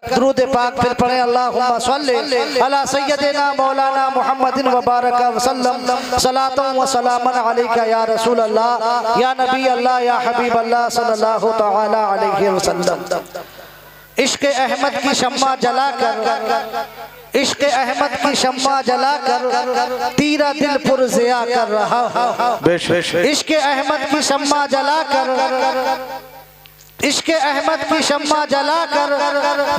दुरूद पाक फिर पढ़े। अल्लाहुम्मा सल्लि अला सय्यदिना मौलाना मुहम्मदिन व बारक वसल्लम सलातन व सलामन अलैका या रसूल अल्लाह या नबी अल्लाह या हबीब अल्लाह सल्लल्लाहु तआला अलैहि वसल्लम। इश्क अहमद की शम्मा जलाकर, इश्क अहमद की शम्मा जलाकर तेरा दिल पुरज़िया कर रहा हूँ। इश्क अहमद की शम्मा जलाकर, इश्क अहमद की शम्मा जलाकर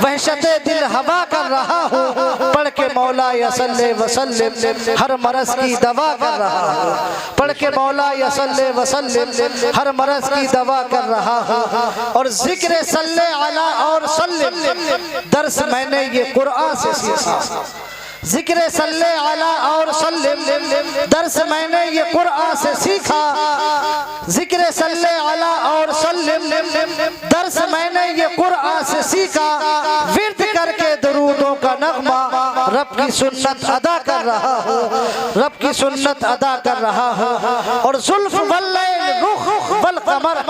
वहशते दिल हवा कर रहा हूँ। पढ़ के मौला यसल्ले वसल्लिम हर मरज़ की दवा कर रहा हूँ। पढ़ के मौला यसल्ले वसल्लिम हर मरज़ की दवा कर रहा हूँ। और जिक्र सल्ले अला और सल्लिम दर्स मैंने ये कुरान से सीखा। जिक्र सल्ले अला और सल्लिम दर्स मैंने ये कुरान से सीखा। जिक्र सल्ले अला और सल्लिम दर्स मैंने ये कुरान से सीखा। विर्द करके दुरूदों का नगमा रब की सुन्नत अदा कर रहा हूँ, रब की सुन्नत अदा कर रहा हूँ। और जुल्फ वल्लैल रुख वल कमर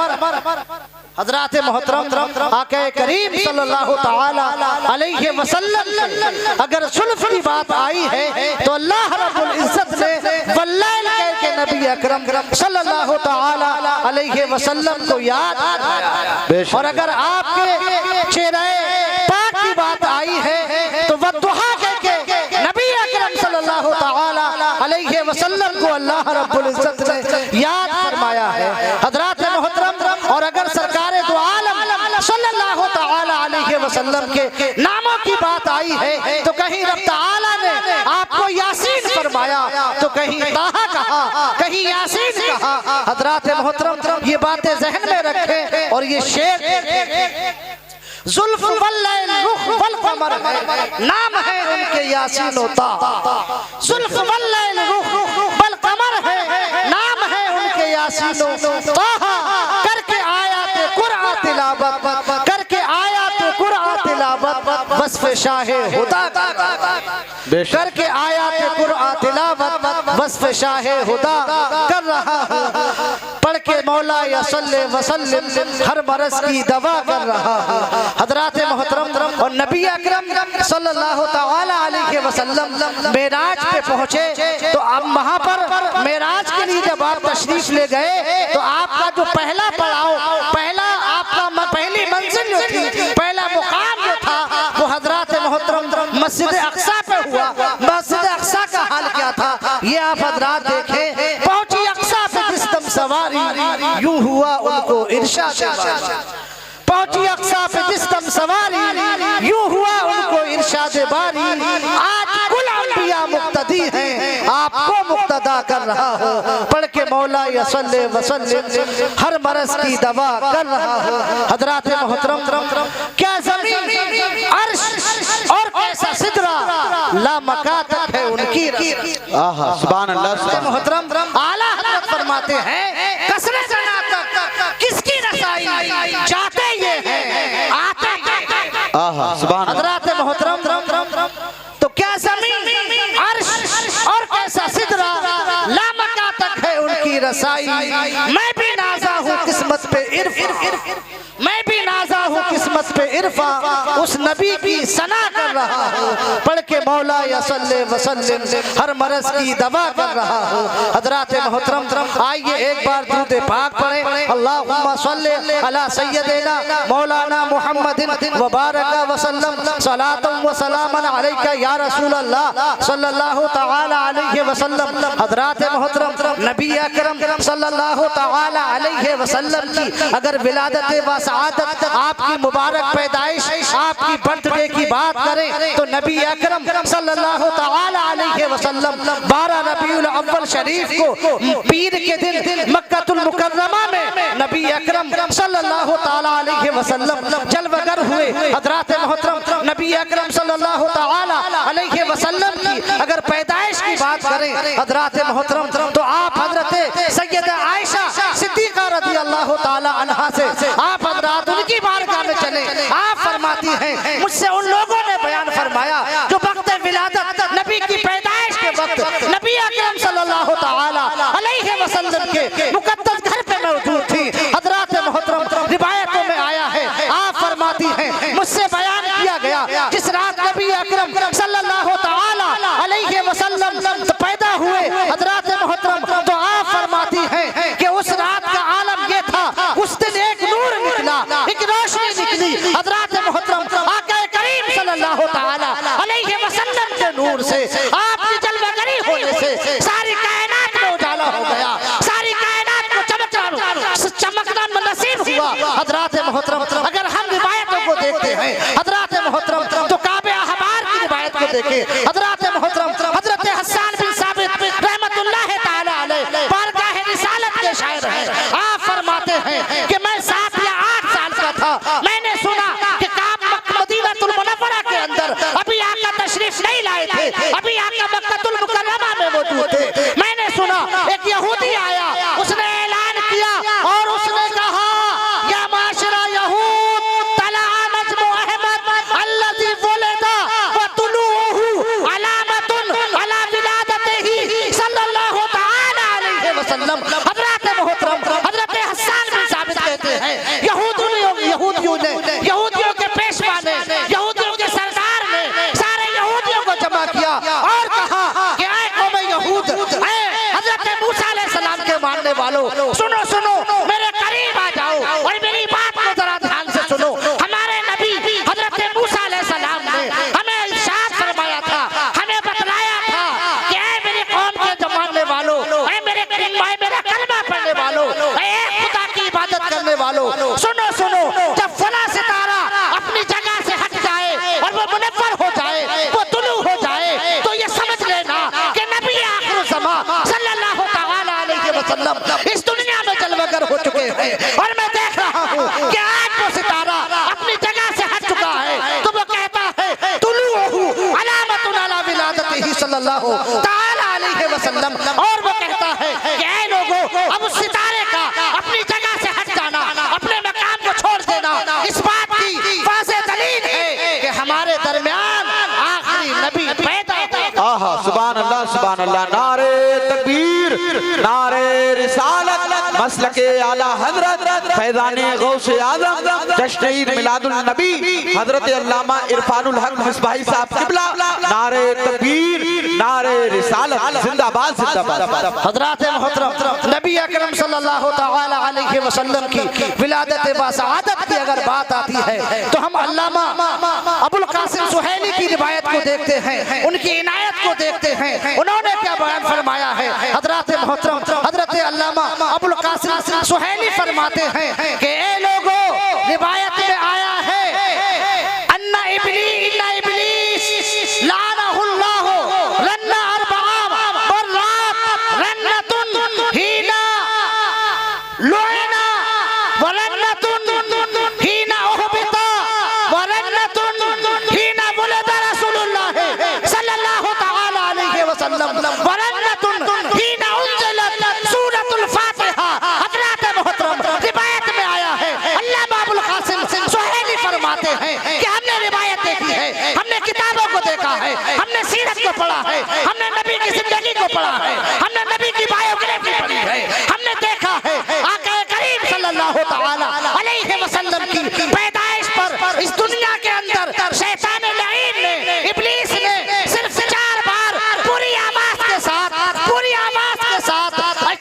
हज़रात मोहतरम आक़ा करीम सल्लल्लाहु तआला अलैहि वसल्लम अगर जुल्फ की बात आई है तो अल्लाह रब्बुल इज्जत ने वल्लैल कह के नबी अकरम सल्लल्लाहु तआला अलैहि वसल्लम को याद आया। और अगर आपके चेहरे पाक की बात आई है तो वद्दुहा कह के नबी अकरम सल्लल्लाहु तआला अलैहि वसल्लम को अल्लाह रब्बुल इज्जत ने याद फरमाया है। हज़रात मोहतरम और अगर सरकार दो आलम सल्लल्लाहु तआला अलैहि वसल्लम के नामों की बात आई है तो कहीं रब तआला ने आपको यासीन फरमाया तो कहीं ताहा कहा, कहीं यासीन कहा। हज़रात मोहतरम ये बातें ज़हन में रखें। और ये शेर जुल्फ वल्लैल रुख वल कमर है, नाम है उनके यासीन व ताहा। जुल्फ वल्लैल रुख वल कमर है, नाम है उनके यासीन व ताहा। करके आयात कुरान तिलावत, करके आयात कुरान तिलावत वस्फ़ शाहे हुदा करके आयात कुरान तिलावत वस्फ़ शाहे हुदा कर रहा हूँ। पढ़ के मौला यसल्ले वसल्लिम हर मरज़ की दवा कर रहा हूँ। हज़रात मोहतरम और नबी अकरम सल्लल्लाहु तआला अलैहि वसल्लम मेराज पे पहुँचे तो अब वहाँ पर मेराज के लिए जब आप तशरीफ ले गए तो आपका जो पहला पड़ाव, पहला आपका पहली मंजिल जो थी, पहला मुकाम जो था वो हज़रात मोहतरम मस्जिद अक्सा पे हुआ। मस्जिद अक्सा का हाल क्या था ये आप हज़रात देखें। पहुंची अक्सा पे जिस्म सवारी यूं हुआ उनको इरशाद बारी। पहुंची अक्सा पे जिस्म सवारी यूं हुआ उनको इरशाद बारी। आज कुल अंबिया मुक्तदी हैं, आपको मुक्तदा कर रहा हो। पढ़ के मौला यसल्ले वसल्लिम हर मरज़ की दवा कर रहा हो। हज़रात मोहतरम क्या ज़मीन अर्श और कैसा सिदरा लामका तक है उनकी आहा सुभान अल्लाह। मोहतरम आला हज़रत फरमाते हैं कसरे जना तक किसकी रसाई जाते ये हैं आते आहा सुभान हज़रात मोहतरम तो क्या ज़मीन अर्श और कैसा सिदरा लामका तक है उनकी रसाई। मैं भी नाज़ा हूँ किस्मत पे इरफा, मैं भी नाज़ा हूँ किस्मत पे इरफा, उस नबी की सना कर रहा हूँ। पढ़ के मौला यसल्ले वसल्लिम हर मरज़ की दवा कर रहा हूँ। हज़रात मोहतरम आइए एक बार दुरूद पाक पढ़ें। अल्लाहुम्मा सल्लि अला सय्यदिना मौलाना मुहम्मदिन व बारक वसल्लम सलातन व सलामन अलैका या रसूल अल्लाह सल्लल्लाहु तआला अलैहि वसल्लम। हज़रात मोहतरम नबी अकरम सल्लल्लाहु तआला अलैहि वसल्लम की अगर विलादत व सआदत आपकी मुबारक पैदाइश, आपकी बर्थडे की बात करें तो नबी अकरम सल्लल्लाहु तआला अलैहि वसल्लम 12 रबीउल अव्वल शरीफ को पीर के दिन मक्कातुल मुकर्रमा में नबी अकरम सल्लल्लाहु तआला अलैहि वसल्लम जलवगर हुए। हज़रात मोहतरम नबी अकरम सल्लल्लाहु तआला अलैहि वसल्लम की अगर पैदाइश की बात करें हज़रात मोहतरम तो आप हज़रत सैयदा आयशा सिद्दीक़ा रज़ियल्लाहु तआला अन्हा से आप हज़रात उनकी बारगाह में चले। आप फरमाती हैं मुझसे उन लोगों ने बयान फरमाया जो वक्त विलादत नबी की पैदाइश के वक्त नबी अकरम सल्लल्लाहु तआला अलैहि वसल्लम के मुक़द्दस घर पे मौजूद थी। हज़रात मोहतरम रिवायतों में आया है, आप फरमाती हैं मुझसे बयान किया गया गया जिस रात नबी अकरम सल्लल्लाहु तआला अलैहि वसल्लम पैदा हुए हजरत मोहतरम, तो आप फरमाती हैं कि उस रात का आलम ये था, उस दिन एक नूर निकला, एक रोशनी निकली हजरत मोहतरम आका करीम सल्लल्लाहु तआला अलैहि वसल्लम के नूर से, आपकी जलवागरी होने से सारी कायनात में उजाला हो गया, सारी कायनात को चमकना नसीब हुआ हजरत मोहतरम। अगर हम रिवायतों को देखते हैं हजरत मोहतरम, तो काबे अहबार की रिवायत को देखें हजरत मोहतरम, हजरत हस्सान बिन साबित रहमतुल्लाह ताला अलैह बारगाह रिसालत के शायर हैं। आप फरमाते हैं कि मैं 7 या 8 साल का था, मैंने सुना कि मदीनतुल मुनव्वरा के अंदर अभी आका तशरीफ नहीं लाए थे, अभी आका मक्कातुल मुकर्रमा में मौजूद थे। मैंने सुना एक यहूदी आया, उसने ऐलान किया और उसने कहा या माशरा यहूद तला नज्म अहमद अल्लज़ी वुलिदा व तुलूहु अलामतुन अला विलादतिही सल्लल्लाहु तआला अलैहि वसल्लम। हजरत मोहतरम हजरत हस्सान बिन साबित कहते हैं यहूदियों के पेशवा ने, यहूदियों के सरदार ने सारे यहूदियों को जमा किया और कहा कि ऐ कौम यहूद, ऐ हजरत मूसा अलैहिस्सलाम के मानने वालों, सुनो सुनो, मेरे करीब आ जाओ और मेरी बात को जरा ध्यान से सुनो। हमारे नबी हजरत मूसा अलैहिस्सलाम ने हमें इरशाद फरमाया था, हमें बतलाया था कि ऐ मेरी कौम के मानने वालों, ऐ मेरे कलमा पढ़ने वालों, ऐ खुदा की इबादत करने वालों, सुनो सुनो, जब फला सितारा अपनी जगह से हट जाए और वो मुनव्वर हो जाए, वो तुलू हो जाए, तो ये समझ लेना कि नबी आखिर ज़मा सल्लल्लाहु तआला अलैहि वसल्लम इस दुनिया में जलवागर हो चुके हैं। और मैं देख रहा हूँ कि आज वो सितारा अपनी जगह से हट चुका है, तो वो कहता है तुलूहु अलामतुन अला विलादतिही सल्लल्लाहु तआला अलैहि वसल्लम। और वो कहता है कि ऐ लोगों, अब उस सितारे का अपनी जगह से हट जाना, अपने मकाम को छोड़ देना, इस बात की वाज़ेह दलील है कि हमारे दरमियान आखिरी नबी पैदा होगा। आहा सुभान अल्लाह, नारे तकबीर, नारे रिसालत, मसलके आला हजरत फैज़ाने गौसे आज़म जश्न ईद मिलादुल नबी हजरत अल्लामा इरफानुल हक मिसबाही साहब किबला, नारे तकबीर, नारे रिसालत, जिंदाबाद जिंदाबाद। हजरत मोहतरम नबी अकरम सल्लल्लाहु तआला अलैहि वसल्लम की विलादत बासआदत की अगर बात आती है तो हम अल्लामा अबुल कासिम सुहैली की रिवायत को देखते हैं, उनकी इनायत को देखते हैं। उन्होंने क्या बयान फरमाया है, हजरत मोहतरम हजरत अल्लामा अबुल कासिम सुहैली फरमाते हैं कि ए लोगों, रिवायत में आया है अन्ना इब्लीस लानहुल्लाहु रन्ना अरबआ बर्रात रन्नतुन हीना लुइना व रन्नतुन हीना उहबिता व रन्नतुन हीना वुलिदा रसूलुल्लाह सल्लल्लाहु तआला अलैहि वसल्लम व रन्नतुन हीना उनज़िलत सूरतुल फातिहा। हजरत मोहतरम रिवायत में आया है, अल्लामा अबुल कासिम सुहैली फरमाते हैं कि हमने रिवायत देखी है, हमने किताबों को देखा है, हमने सीरत को पढ़ा है, हमने नबी की जिंदगी को पढ़ा है, हमने नबी की बायोग्राफी पढ़ी है, हमने देखा है आका करीम सल्लल्लाहु तआला अलैहि वसल्लम की पैदाइश पर इस दुनिया के अंदर शैतान लईन ने, इब्लीस ने सिर्फ 4 बार पूरी आवाज के साथ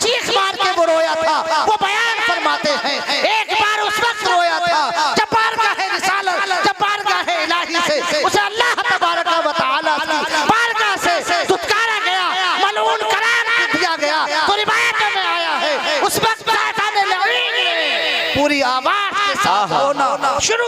चीख मार के वो रोया था। वो बयान फरमाते हैं एक बार उस वक्त रोया था जब बारगाह रिसालत, जब बारगाह इलाही से उसे अल्लाह तबारक व तआला की बारगाह से दुत्कारा गया, मलऊन करार दिया गया। तो रिवायत में आया है उस वक्त शैतान लईन ने पूरी आवाज के साथ रोना शुरू।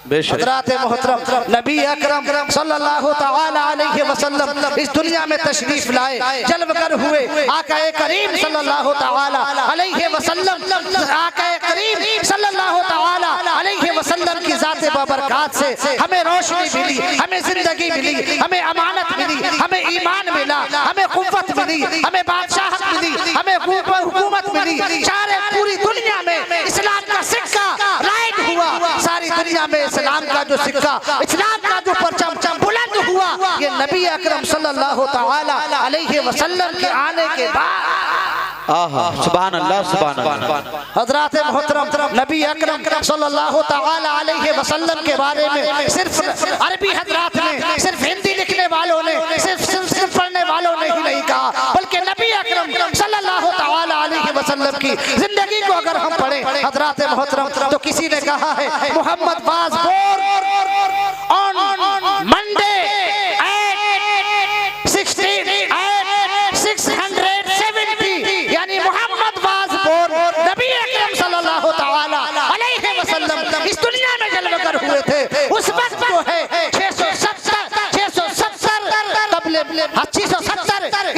हजरत मोहतरम नबी अकरम सल्लल्लाहु तआला अलैहि वसल्लम इस दुनिया में तशरीफ लाए, जलवगर हुए। आका करीम सल्लल्लाहु तआला अलैहि वसल्लम, आका करीम सल्लल्लाहु तआला अलैहि वसल्लम की ज़ात बाबरकात से हमें रोशनी मिली, हमें जिंदगी मिली, हमें अमानत मिली, हमें ईमान मिला, हमें कुव्वत मिली, हमें बादशाहत मिली, हमें हुकूमत मिली। सारे पूरी दुनिया में इस्लाम का सिक्का राइज हुआ, सारी दुनिया में इस्लाम का जो सिक्का, इस्लाम का जो परचम बुलंद हुआ, ये नबी अकरम सल्लल्लाहु तआला अलैहि वसल्लम के आने के बाद सुभान अल्लाह सुभान अल्लाह। हज़रात मोहतरम नबी अकरम सल्लल्लाहु तआला अलैहि वसल्लम के बारे में सिर्फ अरबी हज़रात ने, सिर्फ हिंदी लिखने वालों ने, सिर्फ पढ़ने वालों ने ही नहीं कहा, बल्कि नबी अकरम सल्लल्लाहु तआला अलैहि वसल्लम की जिंदगी को अगर हम पढ़े हज़रात मोहतरम, तो किसी ने कहा है Muhammad was born on Monday 670, यानी मोहम्मद वाज बोर्न नबी अकरम सल्लल्लाहु तआला अलैहि वसल्लम इस दुनिया में जन्मकर हुए थे। उस वक्त जो है 670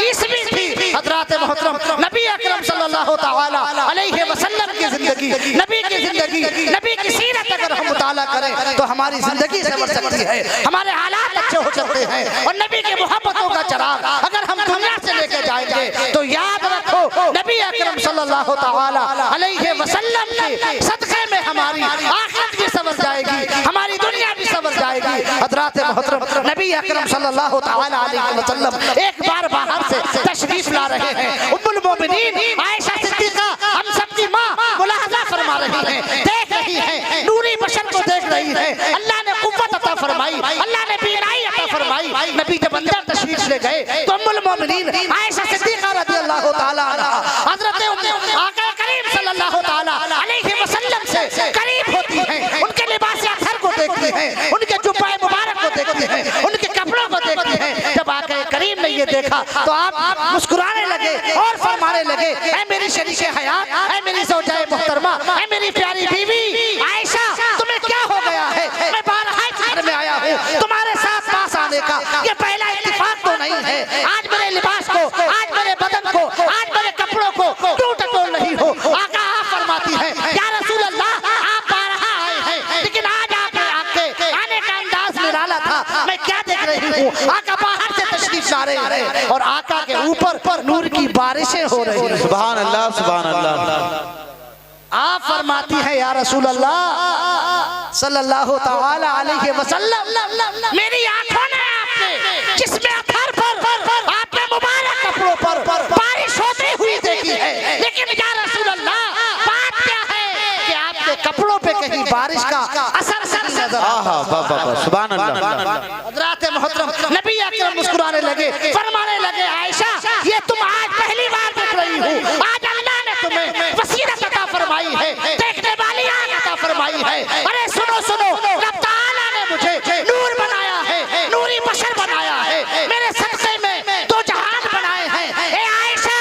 ईस्वी थी हज़रात मोहतरम नबी अकरम सल्लल्लाहु तआला अलैहि वसल्लम की जिंदगी, नबी की जिंदगी, नबी की सीरत अगर हम मुताला करें तो हमारी जिंदगी संवर सकती है, हमारे हालात अच्छे हो सकते हैं। और नबी की मोहब्बतों का चिराग अगर हम दुनिया से लेकर जाएंगे तो याद रखो नबी अकरम सल्लल्लाहु तआला अलैहि वसल्लम के सदक़े में हमारी आखिरत भी संवर जाएगी, हमारी दुनिया भी संवर जाएगी। हज़रात मोहतरम नबी अकरम सल्लल्लाहु तआला अलैहि वसल्लम एक बार बाहर से तशरीफ ला रहे हैं। उम्मुल मोमिनीन आयशा सिद्दीक़ा हम सबकी माँ मुलाहज़ा फरमा रही हैं, देख रही हैं, नूरी बशर को देख रही है। अल्लाह ने कुव्वत अता फरमाई, अल्लाह ने बीनाई अता फरमाई। नबी जब अंदर तशरीफ ले गए तो उम्मुल मोमिनीन आयशा सिद्दीक़ा रज़ियल्लाहु तआला अन्हा हज़रत आका करीम सल्लल्लाहु तआला अलैहि वसल्लम से करीब होती हैं, उनके लिबास अख्तर को देखती हैं, उनके जुब्बा मुबारक को देखती हैं, उनके कपड़ों को देखती हैं। जब आका करीम ने ये देखा तो आप मुस्कुराने लगे और फरमाने लगे, ऐ मेरी शरीके हयात, ऐ मेरी ज़ौजाए मोहतरमा, ऐ मेरी प्यारी बीवी आयशा, तुम्हें क्या हो गया है? मैं बारहा घर में आया हूँ, तुम्हारे साथ पास आने का ये पहला इत्तिफाक तो नहीं है। आज मेरे लिबास को, आज मेरे बदन को, आज मेरे कपड़ों को टूट टोल नहीं हो। आका फरमाती है, या रसूल अल्लाह, आप बारहा आए हैं, लेकिन आज आपने आपके आने का अंदाज निराला था। मैं क्या देख रही हूँ, आका बाहर से तशरीफ ला रहे हैं और आका के ऊपर नूर की बारिशें हो रही हैं। सुभान अल्लाह सुभान अल्लाह। आप फरमाती है या रसूल अल्लाह सल्लल्लाहु तआला अलैहि वसल्लम, मेरी आंखों ने आपके जिस्म अतहर पर, आपके मुबारक कपड़ों पर बारिश होती हुई देखी है, लेकिन या रसूल अल्लाह बात क्या है कि आपके कपड़ों पे कहीं बारिश का असर नजर आता। सुभान अल्लाह। हज़रात मोहतरम नबी अकरम मुस्कुराने लगे, फरमाने लगे, आयशा ये तुम आज पहली बार देख रही हो, आज अल्लाह ने तुम्हें बसीरत अता फरमाई है, देखने वाली आँख अता फरमाई है। अरे सुनो सुनो, रब ताला ने मुझे नूर बनाया है, नूरी बशर बनाया है, मेरे सदक़े में दो जहान बनाए हैं। ए आयशा,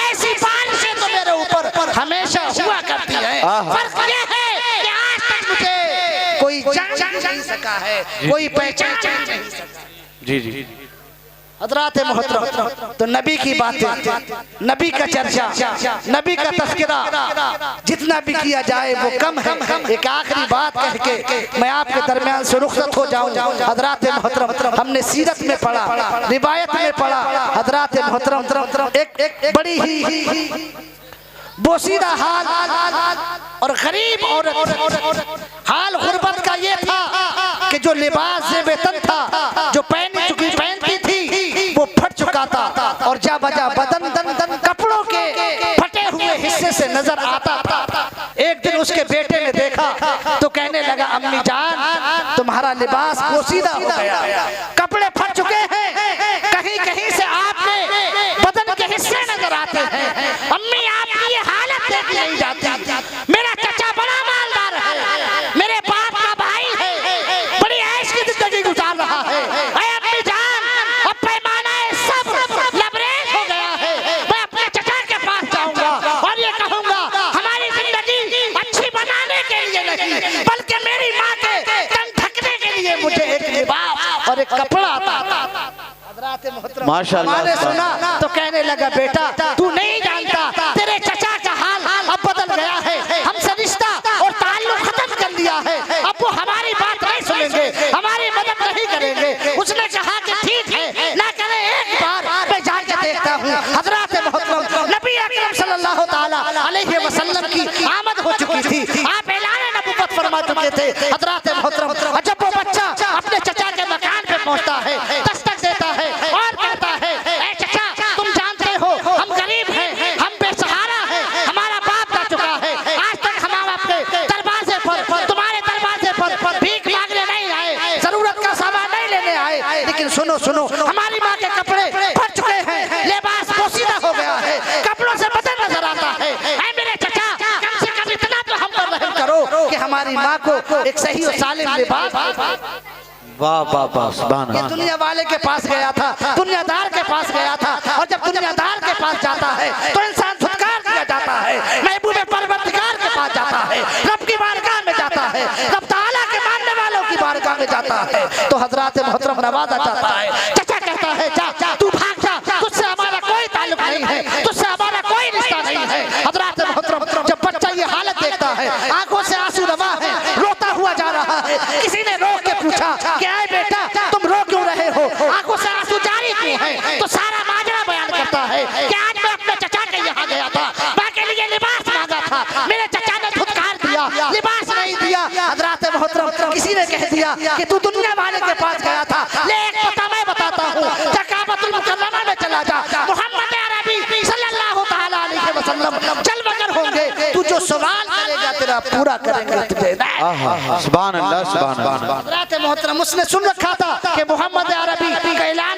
ऐसी बारिशें तो मेरे ऊपर हमेशा हुआ करती है, फर्क ये है कि आज तक मुझे कोई जान नहीं सका है, कोई पहचान नहीं सका। जी जी। हज़रात मोहतरम, तो नबी की बातें, नबी का चर्चा, नबी का तज़किरा जितना भी किया जाए वो कम है। एक आखिरी बात कह के मैं आपके दरमियान से रुखसत हो जाऊं। हज़रात मोहतरम, हमने सीरत में पढ़ा, रिवायत में पढ़ा, हज़रात मोहतरम एक बड़ी ही बोसीदा हाल और गरीब औरत, हाल गुर्बत का ये था कि जो लिबास बेतन था, जो पहनती थी वो फट चुका था और जा बजा बदन कपड़ों के फटे हुए हिस्से से नजर आता था। एक दिन उसके बेटे ने देखा तो कहने लगा, अम्मी जान तुम्हारा लिबास बोसीदा हो गया, कपड़े फट चुके हैं, कहीं कहीं से आपके बदन के हिस्से नजर आते हैं। अम्मी आपकी ये हालत देख नहीं जाती। मेरा चाचा बड़ा मालदार है, मेरे बाप का भाई है, बड़ी ऐश की जिंदगी गुजार रहा है। अम्मी जान, अब पैमाना सब लबरेज हो गया है। मैं अपने चाचा के पास जाऊंगा और ये कहूंगा, हमारी जिंदगी अच्छी बनाने के लिए नहीं, बल्कि मेरी माँ के तन ढकने के लिए मुझे एक लिबास और एक कपड़ा आता। माशाअल्लाह। मैंने सुना तो कहने लगा, बेटा तू नहीं जानता, तेरे चचा का हाल अब बदल गया है, हमसे रिश्ता और ताल्लुक खत्म कर दिया है, अब वो हमारी बात नहीं सुनेंगे, हमारी मदद नहीं करेंगे। उसने कहा कि ठीक है, ना करे एक बार मैं जाके देखता हूँ। हज़रात मोहतरम नबी अकरम सल्लल्लाहु तआला अलैहि वसल्लम की आमद हो चुकी थी, आप ऐलान नबुव्वत फरमा चुके थे। हज़रात मोहतरम जब वो बच्चा अपने चचा के मकान पे पहुँचता है, दस्तक देता है और कहता है, ऐ चचा तुम जानते हो हम गरीब हैं, हम बेसहारा लेकिन सुनो सुनो, हमारी माँ के कपड़े फट चुके हैं, लिबास पोसीदा हो गया है, कपड़ों से बदन नजर आता है। ऐ मेरे चचा, कम से कम इतना तो हम पर रहम करो कि हमारी माँ को एक सही और सालिम लिबास। वाह वाह वाह, सुभान ये अल्लाह। दुनिया वाले के पास गया था, दुनियादार के पास गया था, और जब दुनियादार के पास जाता है तो इंसान धुतकार दिया जाता है, महबूब परवरदिगार के पास जाता है, रब की बारगाह में जाता है, रब ताला के मानने वालों की बारगाह में जाता है, तो हजरात मोहतरम नवाजा जाता है। चचा कहता है जा तू भाग जा, तुझसे हमारा कोई ताल्लुक नहीं है, तुझसे हमारा कोई रिश्ता नहीं है। हजरात मोहतरम जब बच्चा ये हालत देखता है, आंखों से आंसू रवा है, रोता हुआ जा रहा है, किसी ने रोक के पूछा क्या है बेटा तुम रो क्यों रहे हो, आंखों से आंसू जारी क्यों है, तो सारा माजरा बयान करता है कि आज मैं अपने चचा के यहाँ गया था, माँ के लिए लिबास मांगा था, मेरे चचा ने धुतकार दिया, लिबास नहीं दिया। हजरात मोहतरम किसी ने कह दिया कि तू दुनिया वाले के पास गया था, ले एक पता मैं बताता हूँ, काबतुल मुकर्रमा में चला जा, मोहम्मद अरबी सल्लल्लाहु तआला अलैहि वसल्लम जलवगर होंगे, तू जो सवाल करेगा तेरा पूरा करेंगे तुझे। सुभान अल्लाह, सुभान अल्लाह। हजरात मोहतरम उसने सुन रखा था कि मोहम्मद अरबी का ऐलान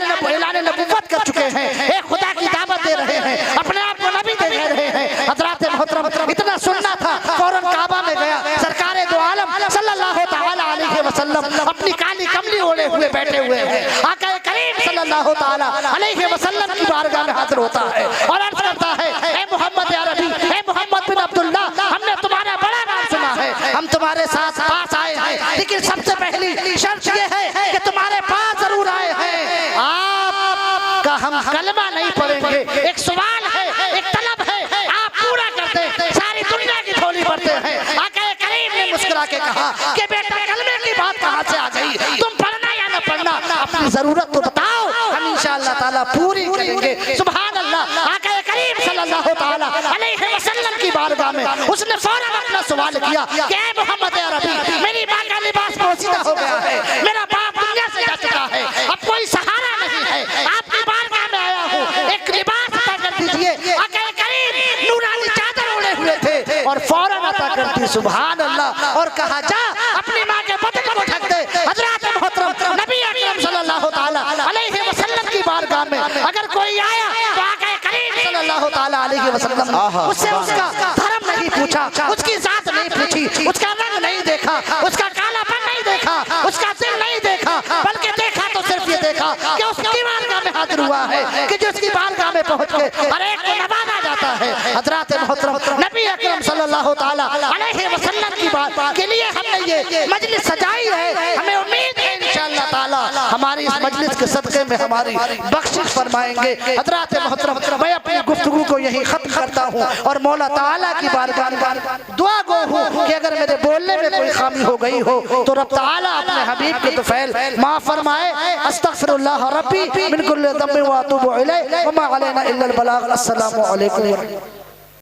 नबुव्वत कर चुके हैं, एक खुदा की दावत दे रहे हैं, अपने आप को नबी दे रहे हैं। हजरात मोहतरम इतना सुनना था, फौरन काबा में गया, सरकारे दो आलम सल्लल्लाहु तआला अलैहि वसल्लम अपनी काली कमली ओढ़े हुए बैठे हुए हैं, आका करीम सल्लल्लाहु तआला अलैहि वसल्लम की बारगाह में हाजिर होता है और अर्ज करता है, ए मोहम्मद अरबी, ए मोहम्मद बिन अब्दुल्लाह, हमने तुम्हारा बड़ा नाम सुना है, हम तुम्हारे साथ पास आए हैं, लेकिन सबसे पहली शर्त ये है कि तुम्हारे पास जरूर आए हैं, आपका हम कलमा नहीं पढ़ेंगे, एक सवाल है, एक तलब है, आप पूरा कर दें, सारी दुनिया की झोली भरते हैं। आका करीम ने मुस्कुरा के कहा कि बेटा कलमे की बात कहाँ से आ गई, तुम पढ़ना या न पढ़ना, अपनी जरूरत तो बताओ, हम इंशाअल्लाह ताला पूरी करेंगे। सुभान अल्लाह। आका करीम सल्लल्लाहु तआला अलैहि वसल्लम की बारगाह में उसने फौरन अपना सवाल किया कि ए मोहम्मद अरबी, मेरी माँ का लिबास पोसीदा हो गया है, मेरा बाप दुनिया से जा चुका है, अब कोई सहारा नहीं है, आपकी बारगाह में आया हूँ, एक लिबास अता कर दीजिए। आका करीम नूरानी चादर ओढ़े हुए थे और फौरन अता कर दी। सुभान अल्लाह। और कहा जा अपनी माँ के बदन को ढक दे। हजरात मोहतरम नबी अकरम सल्लल्लाहु तआला अलैहि वसल्लम की बारगाह में अगर कोई आया तो आका करीम सल्लल्लाहु तआला अलैहि वसल्लम उससे उसका धर्म नहीं पूछा, उसकी जात नहीं पूछी, उसका रंग नहीं देखा, उसका कालापन नहीं देखा, उसका दिल नहीं देखा, बल्कि देखा तो सिर्फ ये देखा कि उसकी बारगाह में हाजिर हुआ है, कि जिसकी बारगाह में पहुंच के हर एक को नवाजा जाता है। हजरात मोहतरम नबी अकरम सल्लल्लाहु तआला अलैहि वसल्लम की बात के लिए हमने ये मजलिस सजाई है, हमें उम्मीद है इंशाअल्लाह ताला हमारी इस मजलिस के सदक़े में हमारी बख्शिश फरमाएंगे। हजरात मोहतरम मैं अपनी गुफ्तगू को यही खत्म करता हूँ और मौला ताला की बारगाह में दुआ गो हूँ कि अगर मेरे बोलने में कोई खामी हो गई हो तो रब ताला अपने हबीब के तुफैल माफ फरमाए। अस्तगफिरुल्लाह रब्बी मिन कुल्लि ज़ंबिन व अतूबु इलैह व मा अलैना इल्लल बलाग। अस्सलामु अलैकुम।